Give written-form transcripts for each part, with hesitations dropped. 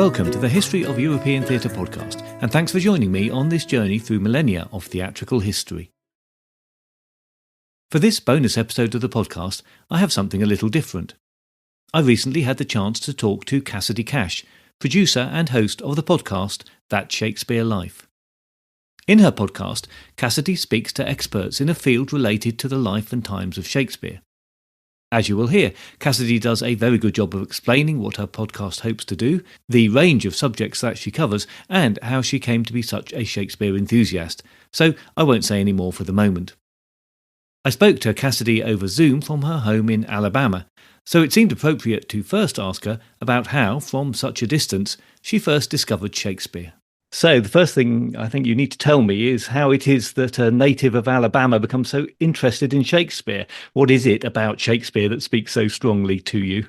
Welcome to the History of European Theatre podcast, and thanks for joining me on this journey through millennia of theatrical history. For this bonus episode of the podcast, I have something a little different. I recently had the chance to talk to Cassidy Cash, producer and host of the podcast That Shakespeare Life. In her podcast, Cassidy speaks to experts in a field related to the life and times of Shakespeare. As you will hear, Cassidy does a very good job of explaining what her podcast hopes to do, the range of subjects that she covers, and how she came to be such a Shakespeare enthusiast, so I won't say any more for the moment. I spoke to Cassidy over Zoom from her home in Alabama, so it seemed appropriate to first ask her about how, from such a distance, she first discovered Shakespeare. So the first thing I think you need to tell me is how it is that a native of Alabama becomes so interested in Shakespeare. What is it about Shakespeare that speaks so strongly to you?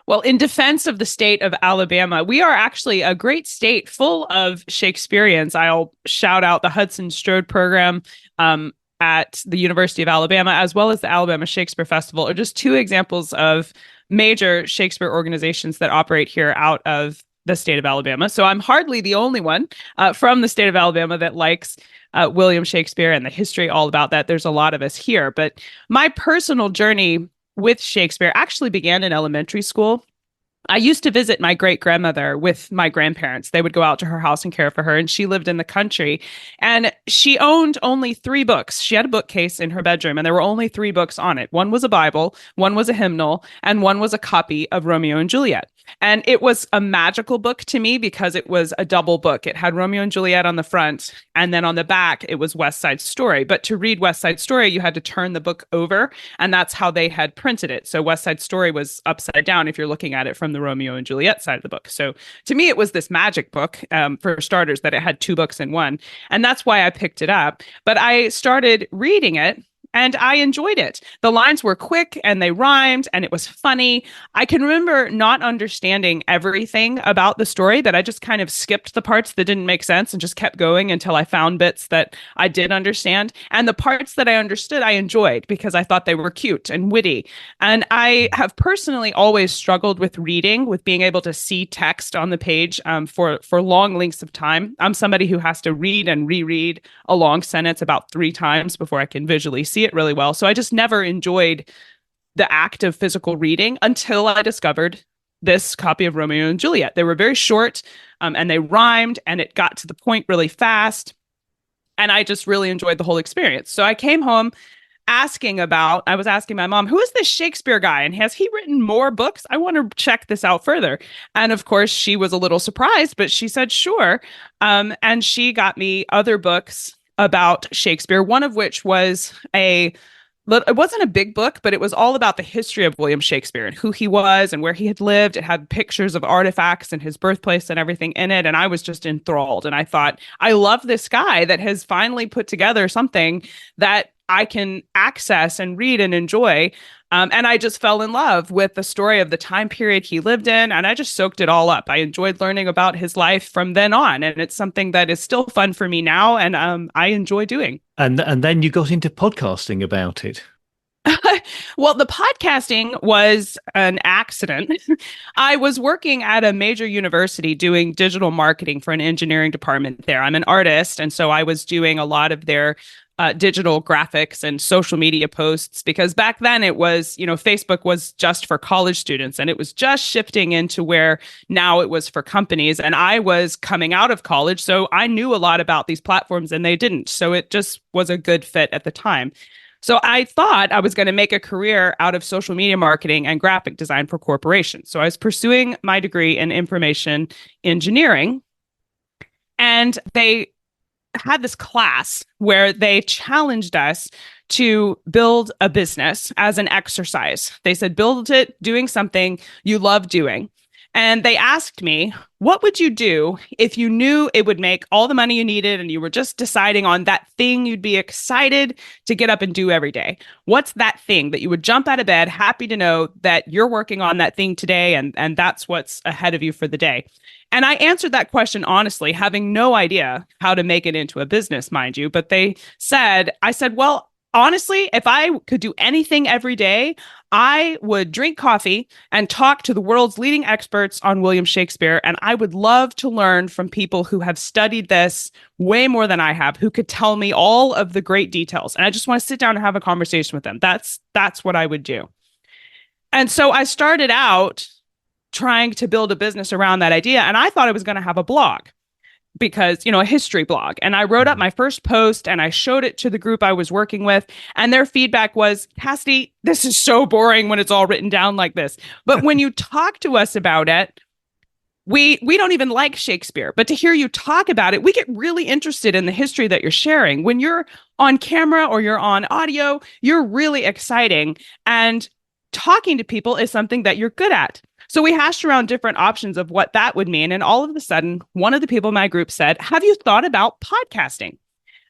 Well, in defense of the state of Alabama, we are actually a great state full of Shakespeareans. I'll shout out the Hudson Strode program at the University of Alabama, as well as the Alabama Shakespeare Festival, are just two examples of major Shakespeare organizations that operate here out of the state of Alabama. So I'm hardly the only one from the state of Alabama that likes William Shakespeare and the history all about that. There's a lot of us here. But my personal journey with Shakespeare actually began in elementary school. I used to visit my great-grandmother with my grandparents. They would go out to her house and care for her, and she lived in the country. And she owned only 3 books. She had a bookcase in her bedroom, and there were only 3 books on it. One was a Bible, one was a hymnal, and one was a copy of Romeo and Juliet. And it was a magical book to me because it was a double book. It had Romeo and Juliet on the front, and then on the back, it was West Side Story. But to read West Side Story, you had to turn the book over, and that's how they had printed it. So West Side Story was upside down if you're looking at it from the Romeo and Juliet side of the book. So to me, it was this magic book, for starters, that it had 2 books in one. And that's why I picked it up. But I started reading it, and I enjoyed it. The lines were quick and they rhymed and it was funny. I can remember not understanding everything about the story, but I just kind of skipped the parts that didn't make sense and just kept going until I found bits that I did understand. And the parts that I understood, I enjoyed because I thought they were cute and witty. And I have personally always struggled with reading, with being able to see text on the page for long lengths of time. I'm somebody who has to read and reread a long sentence about 3 times before I can visually see it really well. So I just never enjoyed the act of physical reading until I discovered this copy of Romeo and Juliet. They were very short and they rhymed and it got to the point really fast. And I just really enjoyed the whole experience. So I came home I was asking my mom, who is this Shakespeare guy? And has he written more books? I want to check this out further. And of course, she was a little surprised, but she said, sure. And she got me other books about Shakespeare, one of which was it wasn't a big book, but it was all about the history of William Shakespeare and who he was and where he had lived. It had pictures of artifacts and his birthplace and everything in it. And I was just enthralled. And I thought, I love this guy that has finally put together something that I can access and read and enjoy. And I just fell in love with the story of the time period he lived in. And I just soaked it all up. I enjoyed learning about his life from then on. And it's something that is still fun for me now. And I enjoy doing. And then you got into podcasting about it. Well, the podcasting was an accident. I was working at a major university doing digital marketing for an engineering department there. I'm an artist. And so I was doing a lot of their digital graphics and social media posts, because back then it was, Facebook was just for college students and it was just shifting into where now it was for companies. And I was coming out of college, so I knew a lot about these platforms and they didn't. So it just was a good fit at the time. So I thought I was going to make a career out of social media marketing and graphic design for corporations. So I was pursuing my degree in information engineering, and they had this class where they challenged us to build a business as an exercise. They said, build it doing something you love doing. And they asked me, what would you do if you knew it would make all the money you needed and you were just deciding on that thing you'd be excited to get up and do every day? What's that thing that you would jump out of bed happy to know that you're working on that thing today and that's what's ahead of you for the day? And I answered that question honestly, having no idea how to make it into a business, mind you. But I said, well, honestly, if I could do anything every day, I would drink coffee and talk to the world's leading experts on William Shakespeare. And I would love to learn from people who have studied this way more than I have, who could tell me all of the great details. And I just want to sit down and have a conversation with them. That's what I would do. And so I started out trying to build a business around that idea. And I thought I was going to have a blog because, a history blog. And I wrote up my first post and I showed it to the group I was working with. And their feedback was, Cassidy, this is so boring when it's all written down like this. But when you talk to us about it, we don't even like Shakespeare, but to hear you talk about it, we get really interested in the history that you're sharing. When you're on camera or you're on audio, you're really exciting. And talking to people is something that you're good at. So we hashed around different options of what that would mean. And all of a sudden, one of the people in my group said, have you thought about podcasting?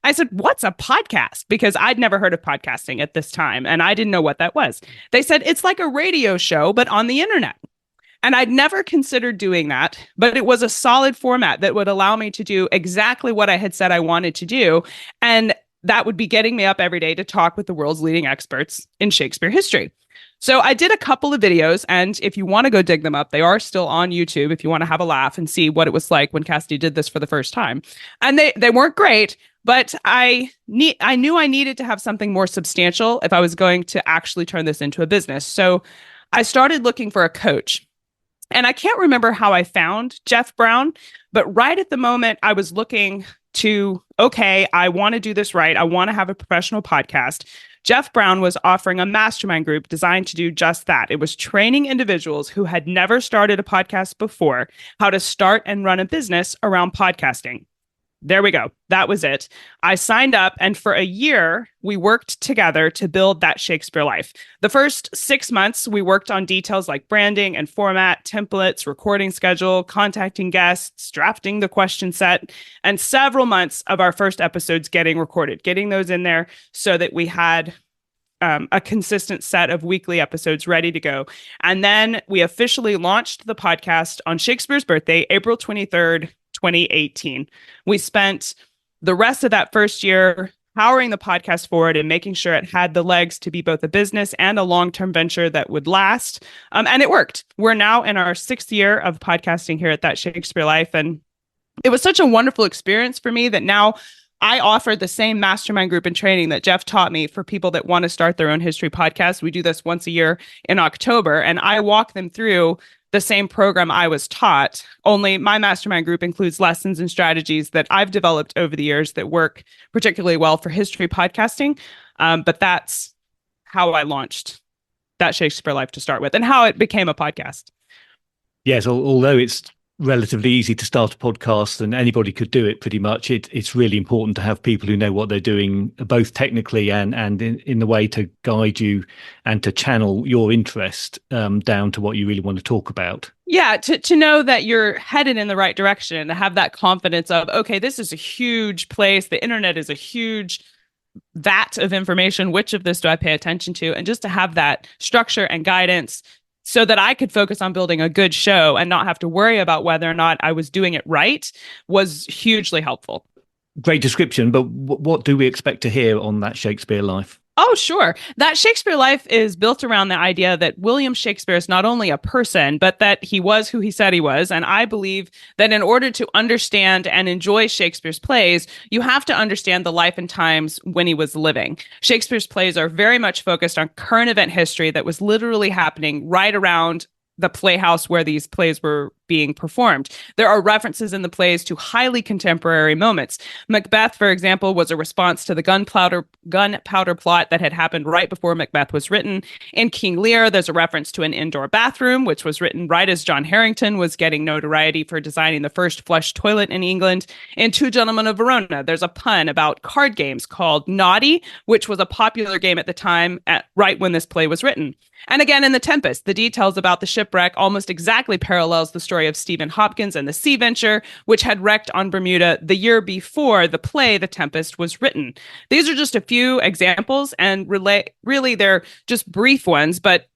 I said, what's a podcast? Because I'd never heard of podcasting at this time, and I didn't know what that was. They said, it's like a radio show, but on the internet. And I'd never considered doing that, but it was a solid format that would allow me to do exactly what I had said I wanted to do. And that would be getting me up every day to talk with the world's leading experts in Shakespeare history. So I did a couple of videos, and if you want to go dig them up, they are still on YouTube if you want to have a laugh and see what it was like when Cassidy did this for the first time. And they weren't great, but I knew I needed to have something more substantial if I was going to actually turn this into a business. So I started looking for a coach. And I can't remember how I found Jeff Brown, but right at the moment I was looking to, okay, I want to do this right. I want to have a professional podcast. Jeff Brown was offering a mastermind group designed to do just that. It was training individuals who had never started a podcast before how to start and run a business around podcasting. There we go. That was it. I signed up, and for a year, we worked together to build That Shakespeare Life. The first 6 months, we worked on details like branding and format, templates, recording schedule, contacting guests, drafting the question set, and several months of our first episodes getting recorded, getting those in there so that we had a consistent set of weekly episodes ready to go. And then we officially launched the podcast on Shakespeare's birthday, April 23rd, 2018. We spent the rest of that first year powering the podcast forward and making sure it had the legs to be both a business and a long-term venture that would last. And it worked. We're now in our 6th year of podcasting here at That Shakespeare Life. And it was such a wonderful experience for me that now I offer the same mastermind group and training that Jeff taught me for people that want to start their own history podcast. We do this once a year in October, and I walk them through the same program I was taught, only my mastermind group includes lessons and strategies that I've developed over the years that work particularly well for history podcasting. But that's how I launched That Shakespeare Life to start with and how it became a podcast. Yes, although it's relatively easy to start a podcast and anybody could do it pretty much, it's really important to have people who know what they're doing, both technically and in the way to guide you and to channel your interest down to what you really want to talk about. Yeah, to know that you're headed in the right direction, to have that confidence of, okay, this is a huge place. The internet is a huge vat of information. Which of this do I pay attention to? And just to have that structure and guidance so that I could focus on building a good show and not have to worry about whether or not I was doing it right was hugely helpful. Great description, but what do we expect to hear on That Shakespeare Life? Oh, sure. That Shakespeare Life is built around the idea that William Shakespeare is not only a person, but that he was who he said he was. And I believe that in order to understand and enjoy Shakespeare's plays, you have to understand the life and times when he was living. Shakespeare's plays are very much focused on current event history that was literally happening right around the playhouse where these plays were being performed. There are references in the plays to highly contemporary moments. Macbeth, for example, was a response to the gunpowder plot that had happened right before Macbeth was written. In King Lear, there's a reference to an indoor bathroom, which was written right as John Harrington was getting notoriety for designing the first flush toilet in England. In Two Gentlemen of Verona, there's a pun about card games called Naughty, which was a popular game at the time, right when this play was written. And again, in The Tempest, the details about the shipwreck almost exactly parallels the story of Stephen Hopkins and the Sea Venture, which had wrecked on Bermuda the year before the play The Tempest was written. These are just a few examples, and really they're just brief ones, but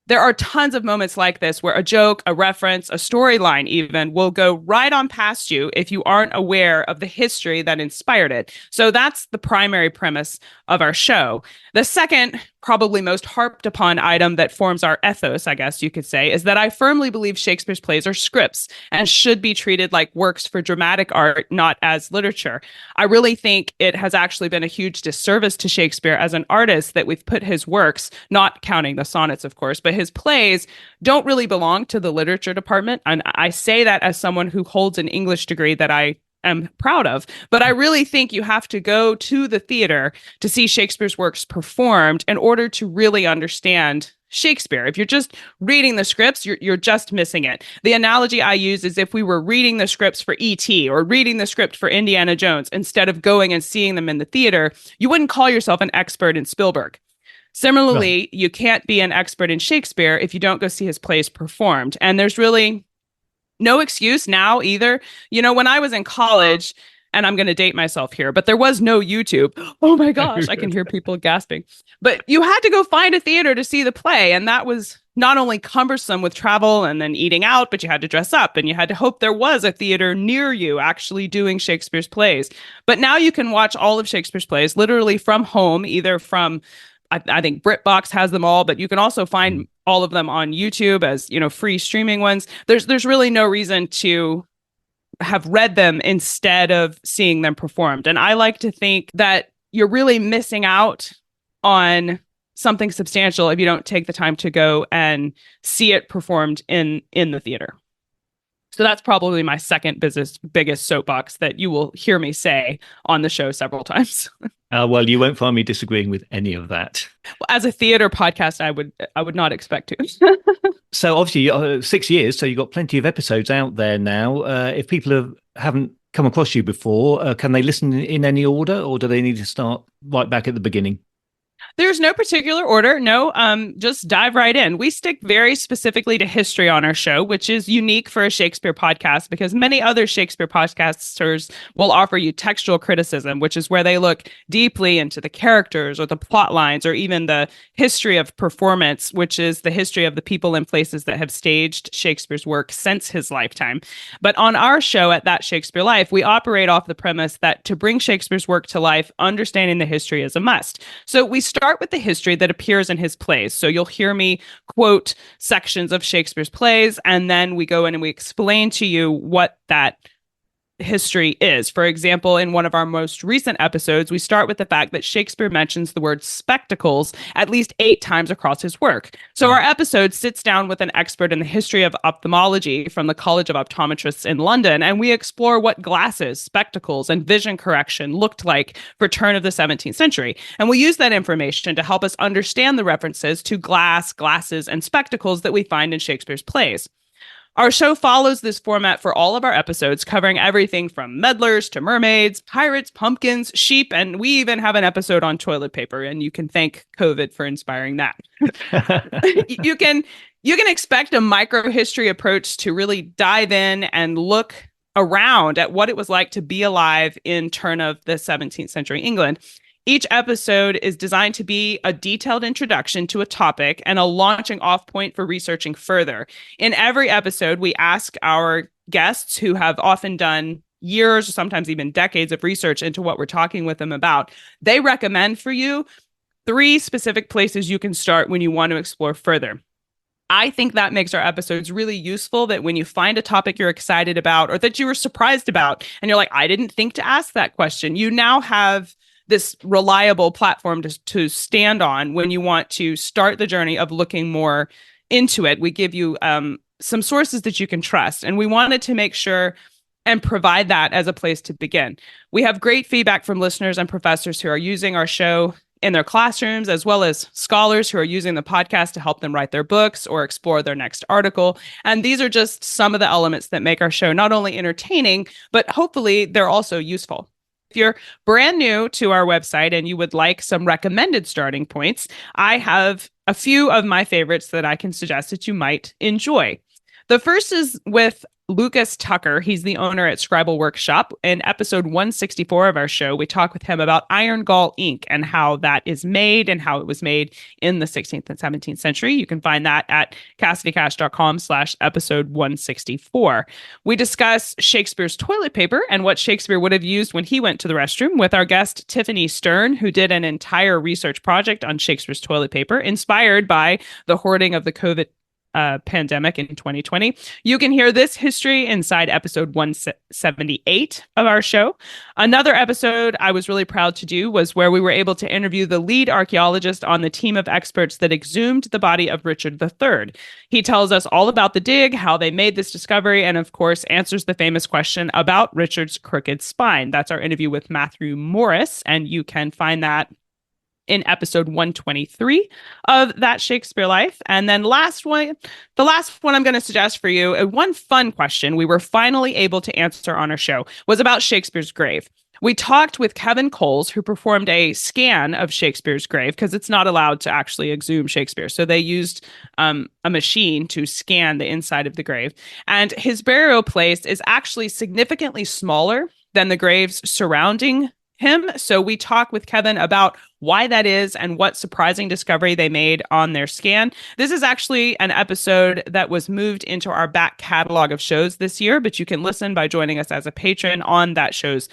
there are tons of moments like this where a joke, a reference, a storyline even will go right on past you if you aren't aware of the history that inspired it. So that's the primary premise of our show. The second, probably most harped upon item that forms our ethos, I guess you could say, is that I firmly believe Shakespeare's plays are scripts and should be treated like works for dramatic art, not as literature. I really think it has actually been a huge disservice to Shakespeare as an artist that we've put his works, not counting the sonnets, of course, but his plays don't really belong to the literature department. And I say that as someone who holds an English degree that I am proud of. But I really think you have to go to the theater to see Shakespeare's works performed in order to really understand Shakespeare. If you're just reading the scripts, you're just missing it. The analogy I use is if we were reading the scripts for E.T. or reading the script for Indiana Jones instead of going and seeing them in the theater, you wouldn't call yourself an expert in Spielberg. Similarly, right. You can't be an expert in Shakespeare if you don't go see his plays performed. And there's really no excuse now either. You know, when I was in college, and I'm going to date myself here, but there was no YouTube. Oh my gosh, I can hear people gasping. But you had to go find a theater to see the play. And that was not only cumbersome with travel and then eating out, but you had to dress up and you had to hope there was a theater near you actually doing Shakespeare's plays. But now you can watch all of Shakespeare's plays literally from home, either from I think BritBox has them all, but you can also find all of them on YouTube as, you know, free streaming ones. There's really no reason to have read them instead of seeing them performed. And I like to think that you're really missing out on something substantial if you don't take the time to go and see it performed in the theater. So that's probably my second biggest soapbox that you will hear me say on the show several times. Well, you won't find me disagreeing with any of that. As a theater podcast, I would not expect to. So obviously 6 years, so you've got plenty of episodes out there now. If people haven't come across you before, can they listen in any order, or do they need to start right back at the beginning? There's no particular order. No, just dive right in. We stick very specifically to history on our show, which is unique for a Shakespeare podcast because many other Shakespeare podcasters will offer you textual criticism, which is where they look deeply into the characters or the plot lines or even the history of performance, which is the history of the people and places that have staged Shakespeare's work since his lifetime. But on our show at That Shakespeare Life, we operate off the premise that to bring Shakespeare's work to life, understanding the history is a must. So we start with the history that appears in his plays. So you'll hear me quote sections of Shakespeare's plays, and then we go in and we explain to you what that history is. For example, in one of our most recent episodes, we start with the fact that Shakespeare mentions the word spectacles at least 8 times across his work. So our episode sits down with an expert in the history of ophthalmology from the College of Optometrists in London, and we explore what glasses, spectacles, and vision correction looked like for turn of the 17th century. And we use that information to help us understand the references to glass, glasses, and spectacles that we find in Shakespeare's plays. Our show follows this format for all of our episodes, covering everything from meddlers to mermaids, pirates, pumpkins, sheep, and we even have an episode on toilet paper, and you can thank COVID for inspiring that. You can expect a microhistory approach to really dive in and look around at what it was like to be alive in turn of the 17th century England. Each episode is designed to be a detailed introduction to a topic and a launching off point for researching further. In every episode, we ask our guests who have often done years or sometimes even decades of research into what we're talking with them about. They recommend for you 3 specific places you can start when you want to explore further. I think that makes our episodes really useful, that when you find a topic you're excited about or that you were surprised about, and you're like, I didn't think to ask that question, you now have this reliable platform to stand on when you want to start the journey of looking more into it. We give you some sources that you can trust, and we wanted to make sure and provide that as a place to begin. We have great feedback from listeners and professors who are using our show in their classrooms, as well as scholars who are using the podcast to help them write their books or explore their next article. And these are just some of the elements that make our show not only entertaining, but hopefully they're also useful. If you're brand new to our website and you would like some recommended starting points, I have a few of my favorites that I can suggest that you might enjoy. The first is with Lucas Tucker. He's the owner at Scribble Workshop. In episode 164 of our show, we talk with him about iron gall ink and how that is made and how it was made in the 16th and 17th century. You can find that at CassidyCash.com/episode 164. We discuss Shakespeare's toilet paper and what Shakespeare would have used when he went to the restroom with our guest, Tiffany Stern, who did an entire research project on Shakespeare's toilet paper, inspired by the hoarding of the COVID pandemic in 2020. You can hear this history inside episode 178 of our show. Another episode I was really proud to do was where we were able to interview the lead archaeologist on the team of experts that exhumed the body of Richard III. He tells us all about the dig, how they made this discovery, and of course answers the famous question about Richard's crooked spine. That's our interview with Matthew Morris, and you can find that in episode 123 of That Shakespeare Life. And then the last one I'm going to suggest for you, one fun question we were finally able to answer on our show was about Shakespeare's grave. We talked with Kevin Coles, who performed a scan of Shakespeare's grave because it's not allowed to actually exhume Shakespeare. So they used a machine to scan the inside of the grave. And his burial place is actually significantly smaller than the graves surrounding him. So we talk with Kevin about why that is and what surprising discovery they made on their scan. This is actually an episode that was moved into our back catalog of shows this year, but you can listen by joining us as a patron on that show's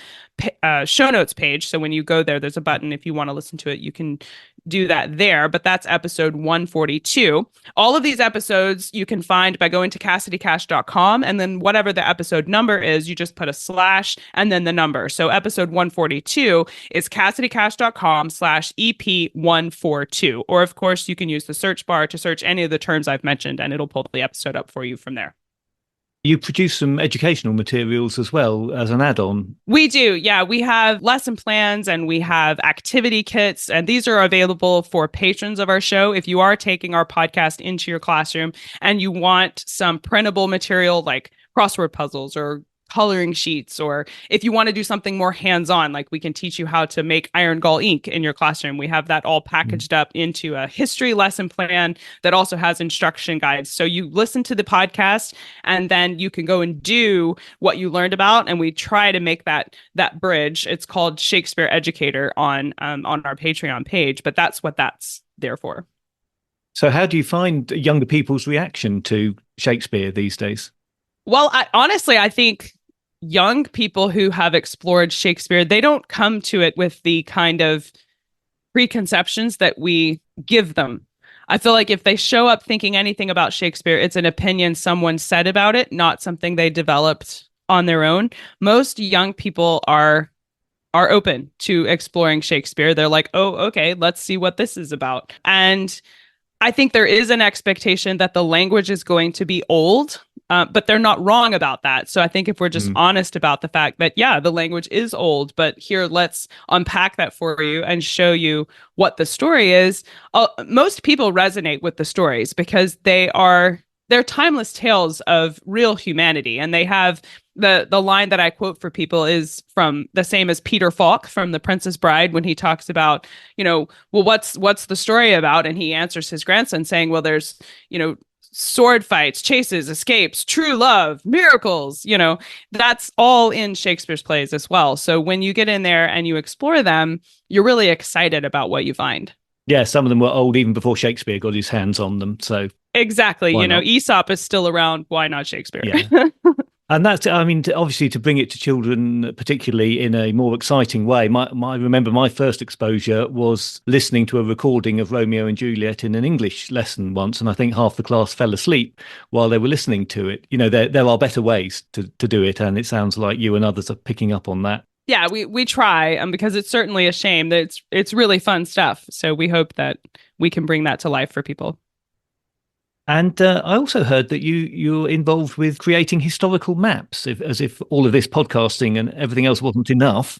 show notes page. So when you go there, there's a button. If you want to listen to it, you can do that there. But that's episode 142. All of these episodes you can find by going to CassidyCash.com, and then whatever the episode number is, you just put a slash and then the number. So episode 142 is CassidyCash.com/EP142. Or of course, you can use the search bar to search any of the terms I've mentioned, and it'll pull the episode up for you from there. You produce some educational materials as well as an add-on. We do. Yeah, we have lesson plans and we have activity kits, and these are available for patrons of our show. If you are taking our podcast into your classroom and you want some printable material like crossword puzzles or coloring sheets, or if you want to do something more hands-on, like we can teach you how to make iron gall ink in your classroom. We have that all packaged up into a history lesson plan that also has instruction guides. So you listen to the podcast and then you can go and do what you learned about. And we try to make that bridge. It's called Shakespeare Educator on our Patreon page, but that's what that's there for. So how do you find younger people's reaction to Shakespeare these days? Well, I think young people who have explored Shakespeare, they don't come to it with the kind of preconceptions that we give them. I feel like if they show up thinking anything about Shakespeare, it's an opinion someone said about it, not something they developed on their own. Most young people are open to exploring Shakespeare. They're like, oh, okay, let's see what this is about. And I think there is an expectation that the language is going to be old, but they're not wrong about that. So I think if we're just honest about the fact that, yeah, the language is old, but here, let's unpack that for you and show you what the story is. Most people resonate with the stories because they're timeless tales of real humanity. And they have the line that I quote for people is from the same as Peter Falk from The Princess Bride, when he talks about, well, what's the story about? And he answers his grandson saying, well, there's, sword fights, chases, escapes, true love, miracles, that's all in Shakespeare's plays as well. So when you get in there and you explore them, you're really excited about what you find. Yeah, some of them were old even before Shakespeare got his hands on them. So exactly, Aesop is still around. Why not Shakespeare? Yeah. And that's, obviously to bring it to children, particularly in a more exciting way. I remember my first exposure was listening to a recording of Romeo and Juliet in an English lesson once, and I think half the class fell asleep while they were listening to it. There are better ways to do it, and it sounds like you and others are picking up on that. Yeah, we try, because it's certainly a shame that it's really fun stuff. So we hope that we can bring that to life for people. And I also heard that you're involved with creating historical maps, as if all of this podcasting and everything else wasn't enough.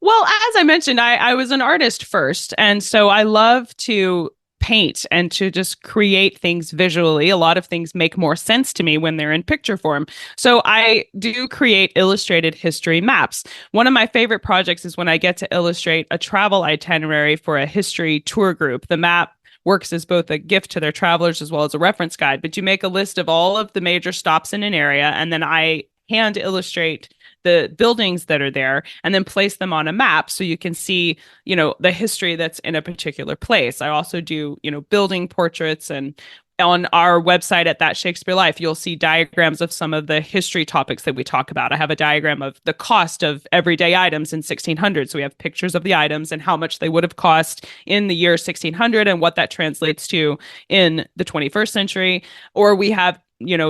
Well, as I mentioned, I was an artist first. And so I love to paint and to just create things visually. A lot of things make more sense to me when they're in picture form. So I do create illustrated history maps. One of my favorite projects is when I get to illustrate a travel itinerary for a history tour group. The map works as both a gift to their travelers as well as a reference guide. But you make a list of all of the major stops in an area, and then I hand illustrate the buildings that are there and then place them on a map so you can see, the history that's in a particular place. I also do, building portraits, and on our website at That Shakespeare Life, you'll see diagrams of some of the history topics that we talk about. I have a diagram of the cost of everyday items in 1600. So we have pictures of the items and how much they would have cost in the year 1600 and what that translates to in the 21st century. Or we have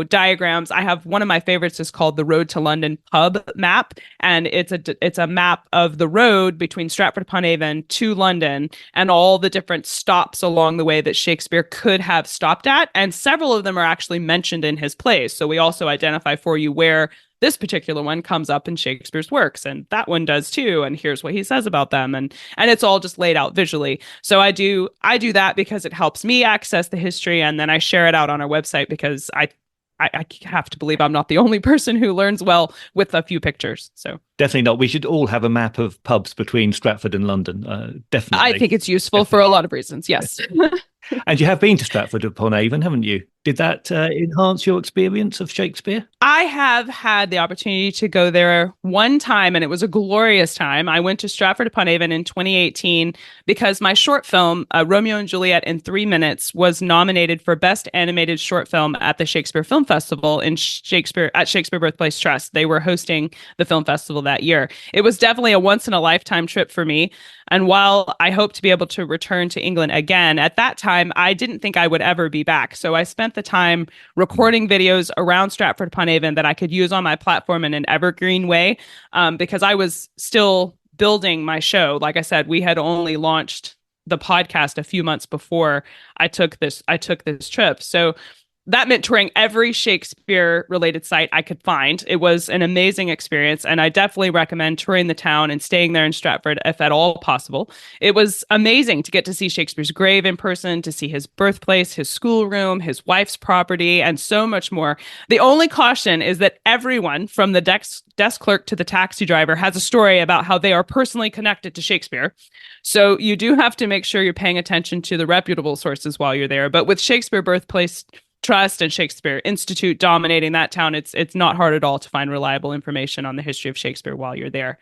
diagrams. I have one of my favorites is called the Road to London Pub map, and it's a map of the road between Stratford-upon-Avon to London and all the different stops along the way that Shakespeare could have stopped at, and several of them are actually mentioned in his plays. So we also identify for you where this particular one comes up in Shakespeare's works, and that one does too, and here's what he says about them, and it's all just laid out visually. So I do that because it helps me access the history, and then I share it out on our website because I have to believe I'm not the only person who learns well with a few pictures. So definitely not. We should all have a map of pubs between Stratford and London. Definitely. I think it's useful for a lot of reasons. Yes. And you have been to Stratford-upon-Avon, haven't you? Did that enhance your experience of Shakespeare? I have had the opportunity to go there one time, and it was a glorious time. I went to Stratford-upon-Avon in 2018 because my short film, Romeo and Juliet in 3 Minutes, was nominated for Best Animated Short Film at the Shakespeare Film Festival at Shakespeare Birthplace Trust. They were hosting the film festival that year. It was definitely a once-in-a-lifetime trip for me. And while I hope to be able to return to England again, at that time, I didn't think I would ever be back. So I spent the time recording videos around Stratford-upon-Avon that I could use on my platform in an evergreen way, because I was still building my show. Like I said, we had only launched the podcast a few months before I took this trip. So that meant touring every Shakespeare-related site I could find. It was an amazing experience, and I definitely recommend touring the town and staying there in Stratford if at all possible. It was amazing to get to see Shakespeare's grave in person, to see his birthplace, his schoolroom, his wife's property, and so much more. The only caution is that everyone, from the desk clerk to the taxi driver, has a story about how they are personally connected to Shakespeare. So you do have to make sure you're paying attention to the reputable sources while you're there. But with Shakespeare Birthplace Trust and Shakespeare Institute dominating that town, it's not hard at all to find reliable information on the history of Shakespeare while you're there.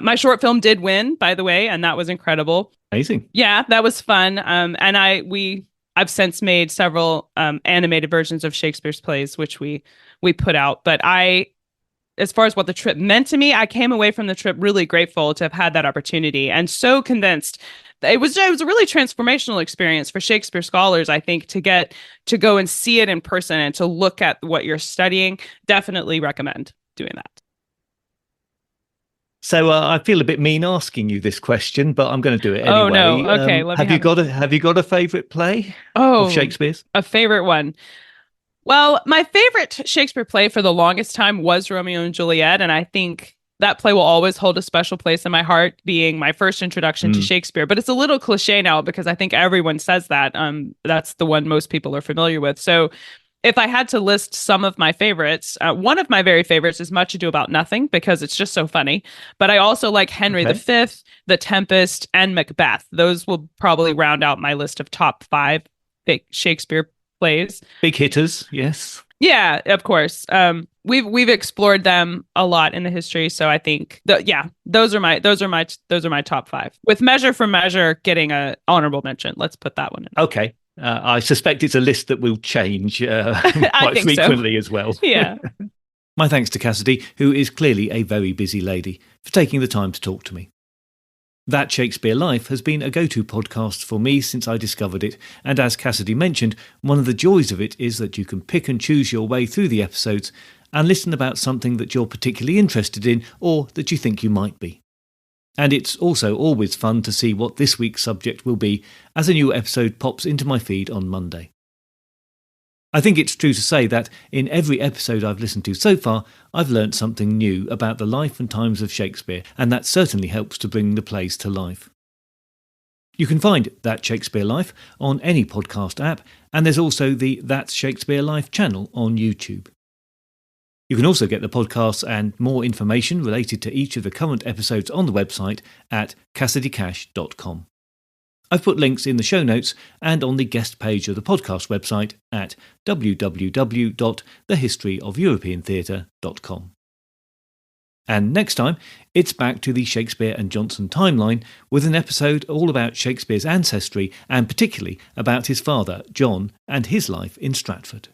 My short film did win, by the way, and that was incredible. Amazing. Yeah, that was fun. And I've since made several animated versions of Shakespeare's plays, which we put out. But as far as what the trip meant to me, I came away from the trip really grateful to have had that opportunity and so convinced. It was a really transformational experience for Shakespeare scholars, I think, to go and see it in person and to look at what you're studying. Definitely recommend doing that. So I feel a bit mean asking you this question, but I'm going to do it anyway. Oh no! Okay, have you got a favourite play of Shakespeare's? A favorite one. Well, my favorite Shakespeare play for the longest time was Romeo and Juliet, and I think that play will always hold a special place in my heart, being my first introduction to Shakespeare. But it's a little cliche now because I think everyone says that. That's the one most people are familiar with. So if I had to list some of my favorites, one of my very favorites is Much Ado About Nothing because it's just so funny. But I also like Henry V, The Tempest, and Macbeth. Those will probably round out my list of top 5 Shakespeare plays. Big hitters, yes. Yeah, of course. We've explored them a lot in the history, so I think those are my top 5. With Measure for Measure getting an honorable mention. Let's put that one in. Okay. I suspect it's a list that will change quite frequently as well. Yeah. My thanks to Cassidy, who is clearly a very busy lady, for taking the time to talk to me. That Shakespeare Life has been a go-to podcast for me since I discovered it, and as Cassidy mentioned, one of the joys of it is that you can pick and choose your way through the episodes and listen about something that you're particularly interested in or that you think you might be. And it's also always fun to see what this week's subject will be as a new episode pops into my feed on Monday. I think it's true to say that in every episode I've listened to so far, I've learnt something new about the life and times of Shakespeare, and that certainly helps to bring the plays to life. You can find That Shakespeare Life on any podcast app, and there's also the That Shakespeare Life channel on YouTube. You can also get the podcasts and more information related to each of the current episodes on the website at CassidyCash.com. I've put links in the show notes and on the guest page of the podcast website at www.thehistoryofeuropeantheatre.com. And next time, it's back to the Shakespeare and Johnson timeline with an episode all about Shakespeare's ancestry and particularly about his father, John, and his life in Stratford.